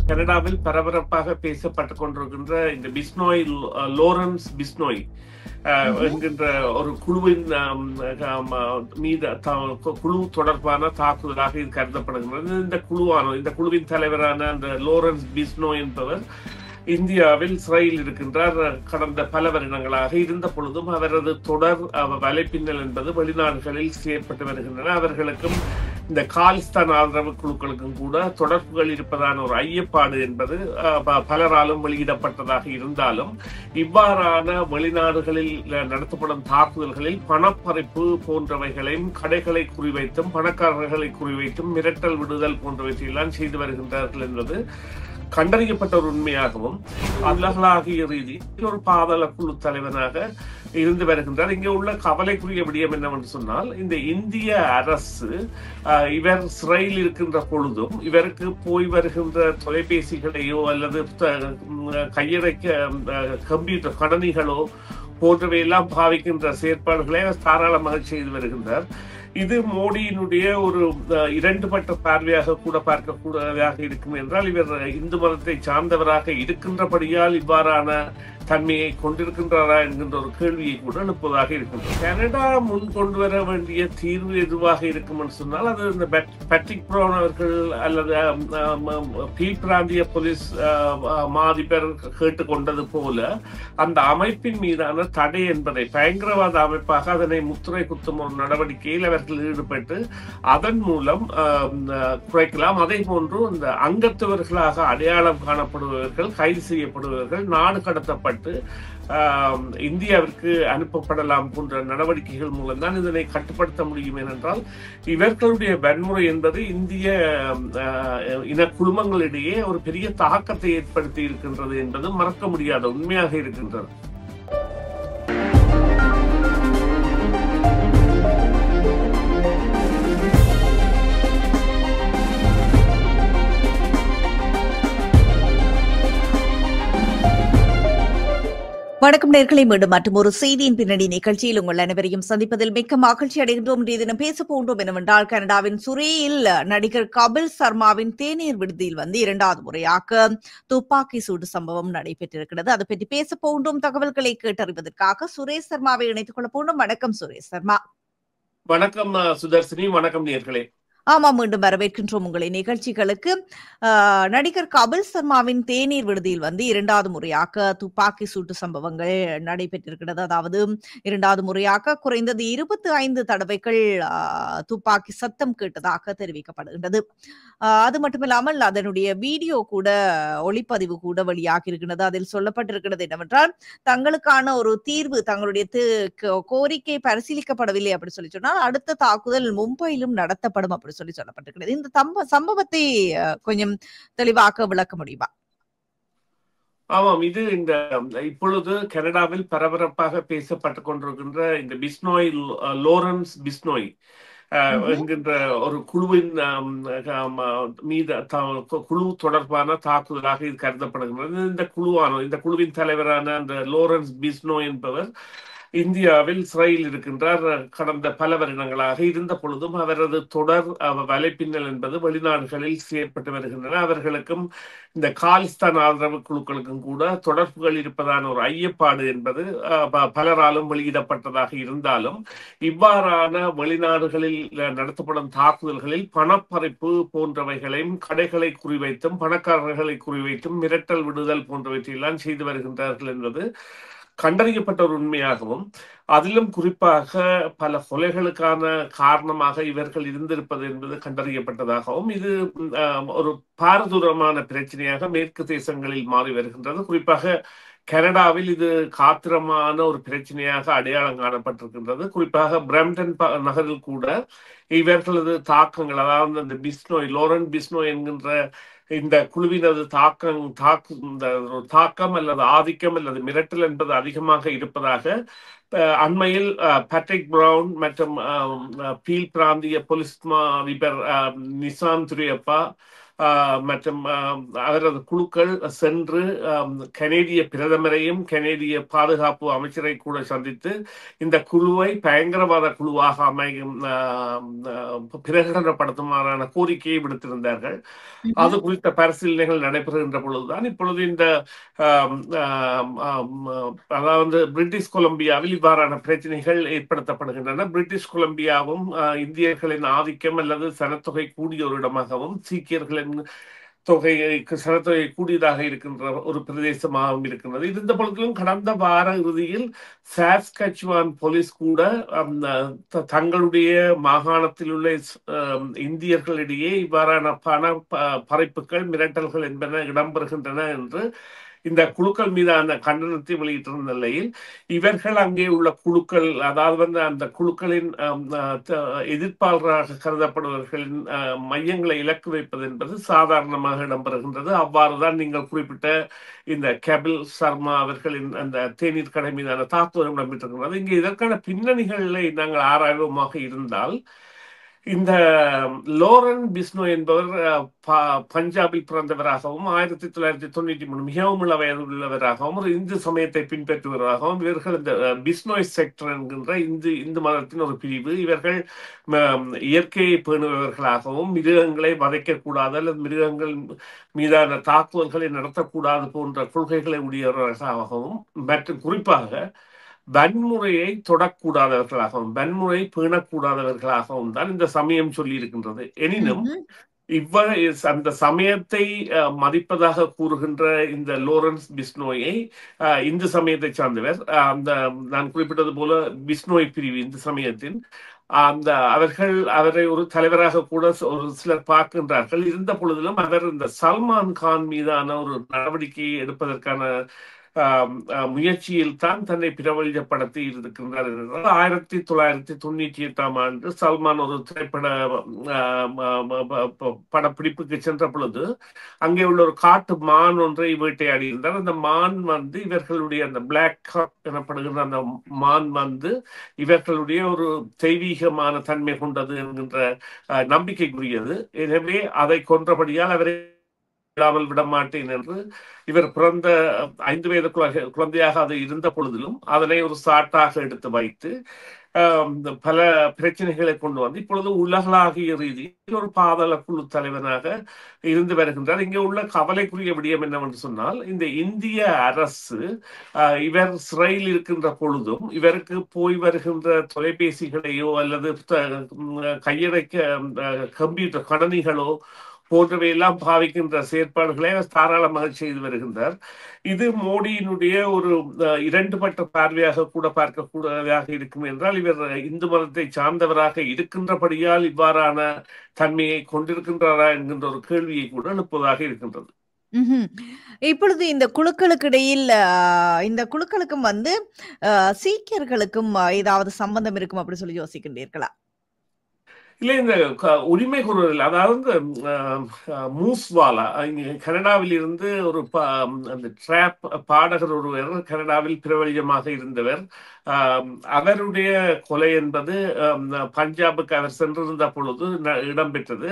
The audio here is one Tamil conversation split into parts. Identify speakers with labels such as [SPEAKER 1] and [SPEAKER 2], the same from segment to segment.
[SPEAKER 1] கனடாவில் பரபரப்பாக பேசப்பட்டுக் கொண்டிருக்கின்ற இந்த பிஸ்னோய் லோரன்ஸ் பிஸ்னோய் என்கின்ற ஒரு குழுவின் மீது குழு தொடர்பான தாக்குதலாக இது கருதப்படுகின்றது. இந்த குழுவின் தலைவரான அந்த லோரன்ஸ் பிஸ்னோய் என்பவர் இந்தியாவில் சிறையில் இருக்கின்றார். கடந்த பல வருடங்களாக இருந்த பொழுதும் அவரது தொடர் வலைப்பின்னல் என்பது வெளிநாடுகளில் செயற்பட்டு வருகின்றன. அவர்களுக்கும் இந்த காலிஸ்தான் ஆதரவு குழுக்களுக்கும் கூட தொடர்புகள் இருப்பதான ஒரு ஐயப்பாடு என்பது பலராலும் வெளியிடப்பட்டதாக இருந்தாலும், இவ்வாறான வெளிநாடுகளில் நடத்தப்படும் தாக்குதல்களில் பணப்பறிப்பு போன்றவைகளையும், கடைகளை குறிவைத்தும் பணக்காரர்களை குறிவைத்தும் மிரட்டல் விடுதல் போன்றவற்றையெல்லாம் செய்து வருகின்றார்கள் என்பது கண்டறியப்பட்ட ஒரு உண்மையாகவும், உலகளாகிய ரீதியில் ஒரு பாதாள குழு தலைவனாக இருந்து வருகின்றார். இங்கே உள்ள கவலைக்குரிய விடயம் என்னவென்று சொன்னால், இந்த இந்திய அரசு இவர் சிறையில் இருக்கின்ற பொழுதும் இவருக்கு போய் வருகின்ற தொலைபேசிகளையோ அல்லது கையடைக்க கம்ப்யூட்டர் கணனிகளோ போன்றவையெல்லாம் பாவிக்கின்ற செயற்பாடுகளை அவர் தாராளமாக செய்து வருகின்றார். இது மோடியினுடைய ஒரு இரண்டுபட்ட பார்வையாக கூட பார்க்கக்கூடியதாக இருக்கும் என்றால், இவர் இந்து மதத்தை சார்ந்தவராக இருக்கின்றபடியால் இவ்வாறான தன்மையை கொண்டிருக்கின்றாரா என்கின்ற ஒரு கேள்வியை கூட எழுப்புவதாக இருக்கின்றது. கனடா முன் கொண்டு வர வேண்டிய தீர்வு எதுவாக இருக்கும் என்று சொன்னால், அது இந்த பேட்ரிக் ப்ரவுன் அவர்கள் அல்லது பீல் பிராந்திய போலீஸ் மாதிபர் கேட்டுக்கொண்டது போல அந்த அமைப்பின் மீதான தடை என்பதை பயங்கரவாத அமைப்பாக அதனை முத்திரை குத்தும் ஒரு நடவடிக்கையில் அவர்கள் ஈடுபட்டு அதன் மூலம் குறைக்கலாம். அதே போன்று இந்த அங்கத்தவர்களாக அடையாளம் காணப்படுபவர்கள் கைது செய்யப்படுபவர்கள் நாடு கடத்தப்பட்டு இந்தியாவிற்கு அனுப்பப்படலாம் போன்ற நடவடிக்கைகள் மூலம்தான் இதனை கட்டுப்படுத்த முடியும். ஏனென்றால் இவர்களுடைய வன்முறை என்பது இந்திய இன குழுமங்களிடையே ஒரு பெரிய தாக்கத்தை ஏற்படுத்தி இருக்கின்றது என்பது மறக்க முடியாத உண்மையாக இருக்கின்றது.
[SPEAKER 2] வணக்கம் நேயர்களே, மீண்டும் மற்றும் ஒரு செய்தியின் பின்னணி நிகழ்ச்சியில் உங்கள் அனைவரையும் சந்திப்பதில் மிக்க மகிழ்ச்சி அடைகின்றோம். இன்றைய தினம் பேச போன்றோம் என்னவென்றால், கனடாவின் சுரேயில் நடிகர் கபில் சர்மாவின் தேநீர் விடுதியில் இரண்டாவது முறையாக துப்பாக்கி சூடு சம்பவம் நடைபெற்றிருக்கிறது. அதை பற்றி பேச போன்றோம். தகவல்களை கேட்டறிவதற்காக சுரேஷ் சர்மாவை இணைத்துக் கொள்ள போன்றோம். வணக்கம் சுரேஷ் சர்மா.
[SPEAKER 1] வணக்கம் சுதர்சினி. வணக்கம் நேயர்களே.
[SPEAKER 2] ஆமா, மீண்டும் வரவேற்கின்றோம் உங்களை நிகழ்ச்சிகளுக்கு. நடிகர் கபில் சர்மாவின் தேநீர் விடுதியில் இரண்டாவது முறையாக துப்பாக்கி சூட்டு சம்பவங்கள் நடைபெற்றிருக்கிறது. அதாவது இரண்டாவது முறையாக குறைந்தது 25 தடவைகள் துப்பாக்கி சத்தம் கேட்டதாக தெரிவிக்கப்படுகின்றது. அது மட்டுமில்லாமல் அதனுடைய வீடியோ கூட, ஒளிப்பதிவு கூட வெளியாகி இருக்கிறது. அதில் சொல்லப்பட்டிருக்கிறது என்னவென்றால், தங்களுக்கான ஒரு தீர்வு, தங்களுடைய கோரிக்கை பரிசீலிக்கப்படவில்லை அப்படி சொல்லி சொன்னால் அடுத்த தாக்குதல் மும்பையிலும் நடத்தப்படும் அப்படி சொல்லி சொல்லப்பட்டிருக்கிறது. இந்த சம்பவத்தை கொஞ்சம் தெளிவாக விளக்க முடியுமா?
[SPEAKER 1] ஆமாம், இது இப்பொழுது கனடாவில் பரபரப்பாக பேசப்பட்டுக் கொண்டிருக்கின்ற இந்த பிஸ்னோய் லோரன்ஸ் பிஸ்னோய் என்கின்ற ஒரு குழுவின் மீது குழு தொடர்பான தாக்குதலாக இது கருதப்படுகின்றது. இந்த குழுவின் தலைவரான அந்த லோரன்ஸ் பிஸ்னோய் என்பவர் இந்தியாவில் சிறையில் இருக்கின்றார். கடந்த பல வருடங்களாக இருந்த பொழுதும் அவரது தொடர் வலைப்பின்னல் என்பது வெளிநாடுகளில் செயற்பட்டு வருகின்றன. அவர்களுக்கும் இந்த காலிஸ்தான் ஆதரவு குழுக்களுக்கும் கூட தொடர்புகள் இருப்பதான ஒரு ஐயப்பாடு என்பது பலராலும் வெளியிடப்பட்டதாக இருந்தாலும், இவ்வாறான வெளிநாடுகளில் நடத்தப்படும் தாக்குதல்களில் பணப்பறிப்பு போன்றவைகளையும், கடைகளை குறிவைத்தும் பணக்காரர்களை குறிவைத்தும் மிரட்டல் விடுதல் போன்றவற்றையெல்லாம் செய்து வருகின்றார்கள் என்பது கண்டறியப்பட்ட ஒரு உண்மையாகவும், அதிலும் குறிப்பாக பல கொலைகளுக்கான காரணமாக இவர்கள் இருந்திருப்பது என்பது கண்டறியப்பட்டதாகவும், இது ஒரு பாரதூரமான பிரச்சனையாக மேற்கு தேசங்களில் மாறி வருகின்றது. குறிப்பாக கனடாவில் இது காத்திரமான ஒரு பிரச்சனையாக அடையாளம் காணப்பட்டிருக்கின்றது. குறிப்பாக பிரம்டன் நகரில் கூட இவர்களது தாக்கங்கள், அதாவது இந்த பிஸ்னோய் லோரன் பிஸ்னோய் என்கின்ற இந்த குழுவினது தாக்கம் அல்லது ஆதிக்கம் அல்லது மிரட்டல் என்பது அதிகமாக இருப்பதாக அண்மையில் பேட்ரிக் ப்ரவுன் மற்றும் பீல் பிராந்திய போலீஸ் அதிபர் நிசான் துரியப்பா மற்றும் அவரது குழுக்கள் சென்று கனேடிய பிரதமரையும் கனேடிய பாதுகாப்பு அமைச்சரை கூட சந்தித்து இந்த குழுவை பயங்கரவாத குழுவாக அமையும் பிரகடனப்படுத்துமாறான கோரிக்கையை விடுத்திருந்தார்கள். அது குறித்த பரிசீலனைகள் நடைபெறுகின்ற பொழுதுதான் இப்பொழுது இந்த அதாவது பிரிட்டிஷ் கொலம்பியாவில் இவ்வாறான பிரச்சனைகள் ஏற்படுத்தப்படுகின்றன. பிரிட்டிஷ் கொலம்பியாவும் இந்தியர்களின் ஆதிக்கம் அல்லது சனத்தொகை கூடிய ஒரு இடமாகவும் சீக்கியர்களின் சனத்தொகை கூடியதாக இருக்கின்ற ஒரு பிரதேசமாகவும் இருக்கின்றது. இருந்த பொழுதிலும் கடந்த வார இறுதியில் சாஸ்கச்சுவான் போலீஸ் கூட தங்களுடைய மாகாணத்தில் உள்ள இந்தியர்களிடையே இவ்வாறான பண பறிப்புகள் மிரட்டல்கள் என்பன இடம்பெறுகின்றன என்று இந்த குழுக்கள் மீதான கண்டனத்தை வெளியிட்டிருந்த நிலையில் இவர்கள் அங்கே உள்ள குழுக்கள், அதாவது அந்த குழுக்களின் எதிர்ப்பாளராக கருதப்படுபவர்களின் மையங்களை இலக்கு வைப்பது என்பது சாதாரணமாக இடம்பெறுகின்றது. அவ்வாறுதான் நீங்கள் குறிப்பிட்ட இந்த கபில் சர்மா அவர்களின் அந்த தேநீர் கடை மீதான தாக்குதல் இடம்பெற்றிருக்கிறது. இங்கே இதற்கான பின்னணிகளை நாங்கள் ஆராய்வமாக இருந்தால், இந்த லோரன் பிஸ்னோய் என்பவர் பஞ்சாபில் பிறந்தவராகவும் 1993 மிகவும் இள வயது உள்ளவராகவும் ஒரு இந்து சமயத்தை பின்பற்றுவராகவும், இவர்கள் இந்த பிஸ்னோய் செக்டர் என்கின்ற இந்து மதத்தின் ஒரு பிரிவு. இவர்கள் இயற்கையை பேணுபவர்களாகவும் மிருகங்களை வதைக்கக்கூடாது அல்லது மிருகங்கள் மீதான தாக்குதல்களை நடத்தக்கூடாது போன்ற கொள்கைகளை உடையவர்களாகவும் மற்றும் குறிப்பாக வன்முறையை தொடக்கூடாதவர்களாகவும் வன்முறை பேணக்கூடாதவர்களாகவும் தான் இந்த சமயம் சொல்லி இருக்கின்றது. எனினும் அந்த சமயத்தை மதிப்பதாக கூறுகின்ற இந்த லோரன்ஸ் பிஸ்னோயை இந்து சமயத்தை சார்ந்தவர், அந்த நான் குறிப்பிட்டது போல பிஸ்னோய் பிரிவு இந்து சமயத்தின் அவரை ஒரு தலைவராக கூட ஒரு சிலர் பார்க்கின்றார்கள். இருந்த பொழுதிலும் அவர் இந்த சல்மான் கான் மீதான ஒரு நடவடிக்கையை எடுப்பதற்கான முயற்சியில் தான் தன்னை பிரபலப்படுத்தி இருக்கின்றார். 1998 ஆண்டு சல்மான் ஒரு திரைப்பட படப்பிடிப்புக்கு சென்ற பொழுது அங்கே உள்ள ஒரு காட்டு மான் ஒன்றை வேட்டையாடி இருந்தார். அந்த மான் இவர்களுடைய அந்த பிளாக் காப் எனப்படுகின்ற அந்த மான் இவர்களுடைய ஒரு தெய்வீகமான தன்மை கொண்டது என்கின்ற நம்பிக்கைக்குரியது. எனவே அதை கொன்றபடியால் அவரை இல்லாமல் விடமாட்டேன் என்று இவர் பிறந்த 5 வயது குழந்தையாக அது இருந்த பொழுதிலும் அதனை ஒரு சாட்டாக எடுத்து வைத்து பல பிரச்சனைகளை கொண்டு வந்து இப்பொழுது உலகளாகிய ரீதியில் ஒரு பாதாள குழு தலைவனாக இருந்து வருகின்றார். இங்கே உள்ள கவலைக்குரிய விடயம் என்னவென்று சொன்னால், இந்த இந்திய அரசு இவர் சிறையில் இருக்கின்ற பொழுதும் இவருக்கு போய் வருகின்ற தொலைபேசிகளையோ அல்லது கையடைக்க கம்ப்யூட்டர் கணனிகளோ போன்றவையெல்லாம் பாவிக்கின்ற செயற்பாடுகளை தாராளமாக செய்து வருகின்றார். இது மோடியினுடைய ஒரு இரண்டுபட்ட பார்வையாக கூட பார்க்கக்கூடியதாக இருக்கும் என்றால், இவர் இந்து மதத்தை சார்ந்தவராக இருக்கின்றபடியால் இவ்வாறான தன்மையை கொண்டிருக்கின்றாரா என்கின்ற ஒரு கேள்வியை கூட எழுப்புவதாக இருக்கின்றது.
[SPEAKER 2] இப்பொழுது இந்த குழுக்களுக்கு இடையில் இந்த குழுக்களுக்கும் சீக்கியர்களுக்கும் ஏதாவது சம்பந்தம் இருக்கும் அப்படி சொல்லி யோசிக்கின்றீர்களா?
[SPEAKER 1] இல்லை, இந்த உரிமை குரல், அதாவது மூஸ்வாலா கனடாவில் இருந்து ஒரு அந்த ட்ராப் பாடகர் ஒருவர் கனடாவில் பிரபல்யமாக இருந்தவர். அவருடைய கொலை என்பது பஞ்சாபுக்கு அவர் சென்றிருந்த பொழுது இடம்பெற்றது.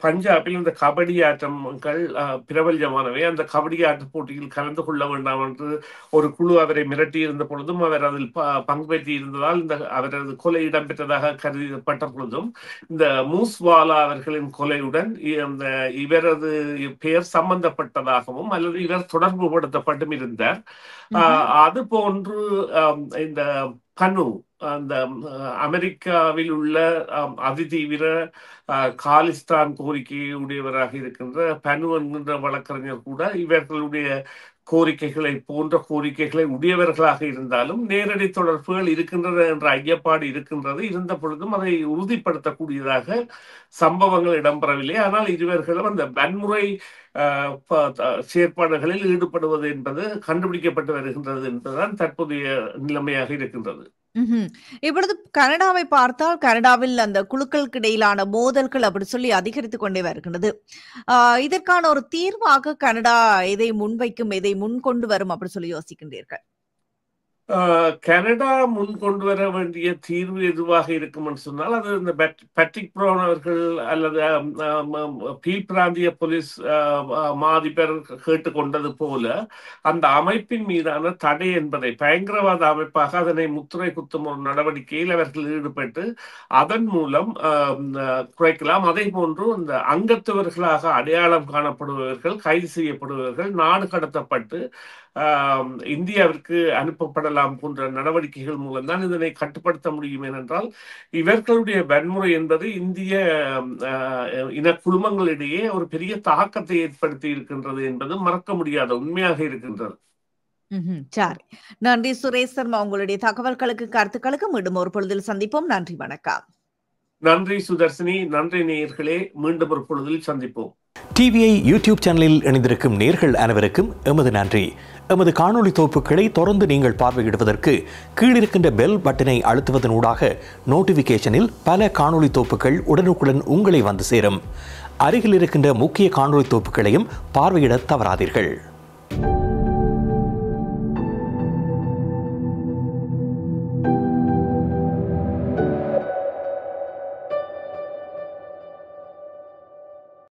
[SPEAKER 1] பஞ்சாபில் இந்த கபடி ஆட்டங்கள் பிரபல்யமானவை. அந்த கபடி ஆட்ட போட்டியில் கலந்து கொள்ள வேண்டாம் என்று ஒரு குழு அவரை மிரட்டி இருந்த பொழுதும் அவர் அதில் பங்கு பெற்றி இருந்ததால் அவரது கொலை இடம்பெற்றதாக கருதப்பட்ட பொழுதும் இந்த மூஸ்வாலா அவர்களின் கொலையுடன் இவரது பெயர் சம்பந்தப்பட்டதாகவும் அல்லது இவர் தொடர்பு படுத்தப்பட்டும் இருந்தார். அது போன்று இந்த பனு, அந்த அமெரிக்காவில் உள்ள அதிதீவிர காலிஸ்தான் கோரிக்கையை உடையவராக இருக்கின்ற பனு என்கின்ற வழக்கறிஞர் கூட இவர்களுடைய கோரிக்கைகளை போன்ற கோரிக்கைகளை உடையவர்களாக இருந்தாலும் நேரடி தொடர்புகள் இருக்கின்றன என்ற ஐயப்பாடு இருக்கின்றது. இருந்த பொழுதும் அதை உறுதிப்படுத்தக்கூடியதாக சம்பவங்கள் இடம்பெறவில்லை. ஆனால் இருவர்களும் அந்த வன்முறை செயற்பாடுகளில் ஈடுபடுவது என்பது கண்டுபிடிக்கப்பட்டு வருகின்றது என்பதுதான் தற்போதைய நிலைமையாக இருக்கின்றது.
[SPEAKER 2] இப்பொழுது கனடாவை பார்த்தால் கனடாவில் அந்த குழுக்களுக்கு இடையிலான மோதல்கள் அப்படி சொல்லி அதிகரித்துக் கொண்டே வருகின்றது. இதற்கான ஒரு தீர்வாக கனடா எதை முன்வைக்கும், எதை முன்கொண்டு வரும் அப்படி சொல்லி யோசிக்கின்றீர்கள்?
[SPEAKER 1] கனடா முன் கொண்டு வர வேண்டிய தீர்வு எதுவாக இருக்கும் என்று சொன்னால் அது இந்த பேட்ரிக் ப்ரவுன் அவர்கள் அல்லது கீழ் பிராந்திய போலீஸ் மாதிபர் கேட்டுக்கொண்டது போல அந்த அமைப்பின் மீதான தடை என்பதை பயங்கரவாத அமைப்பாக அதனை முத்திரை குத்தும் ஒரு நடவடிக்கையில் அவர்கள் ஈடுபட்டு அதன் மூலம் குறைக்கலாம். அதே போன்று இந்த அங்கத்தவர்களாக அடையாளம் காணப்படுபவர்கள் கைது செய்யப்படுபவர்கள் நாடு கடத்தப்பட்டு இந்தியாவிற்கு அனுப்பப்படலாம் போன்ற நடவடிக்கைகள் மூலம்தான் இதனை கட்டுப்படுத்த முடியும். ஏனென்றால் இவர்களுடைய வன்முறை என்பது இந்திய இன குழுமங்களிடையே ஒரு பெரிய தாக்கத்தை ஏற்படுத்தி இருக்கின்றது என்பது மறக்க முடியாத உண்மையாக இருக்கின்றது.
[SPEAKER 2] சரி, நன்றி சுரேஷ் சர்மா. உங்களுடைய தகவல்களுக்கு கருத்துக்களுக்கு மீண்டும் ஒரு பொழுதில் சந்திப்போம். நன்றி, வணக்கம்.
[SPEAKER 1] நன்றி சுதர்சினி, நன்றி நேயர்களே, மீண்டும் ஒரு பொழுதில் சந்திப்போம்.
[SPEAKER 3] டிவிஐ யூடியூப் சேனலில் இணைந்திருக்கும் நேயர்கள் அனைவருக்கும் எமது நன்றி. எமது காணொளி தொகுப்புகளை தொடர்ந்து நீங்கள் பார்வையிடுவதற்கு கீழிருக்கின்ற பெல் பட்டனை அழுத்துவதனூடாக நோட்டிபிகேஷனில் பல காணொளி தொகுப்புகள் உடனுக்குடன் உங்களை வந்து சேரும். அருகில் இருக்கின்ற முக்கிய காணொளி தொகுப்புகளையும் பார்வையிட தவறாதீர்கள்.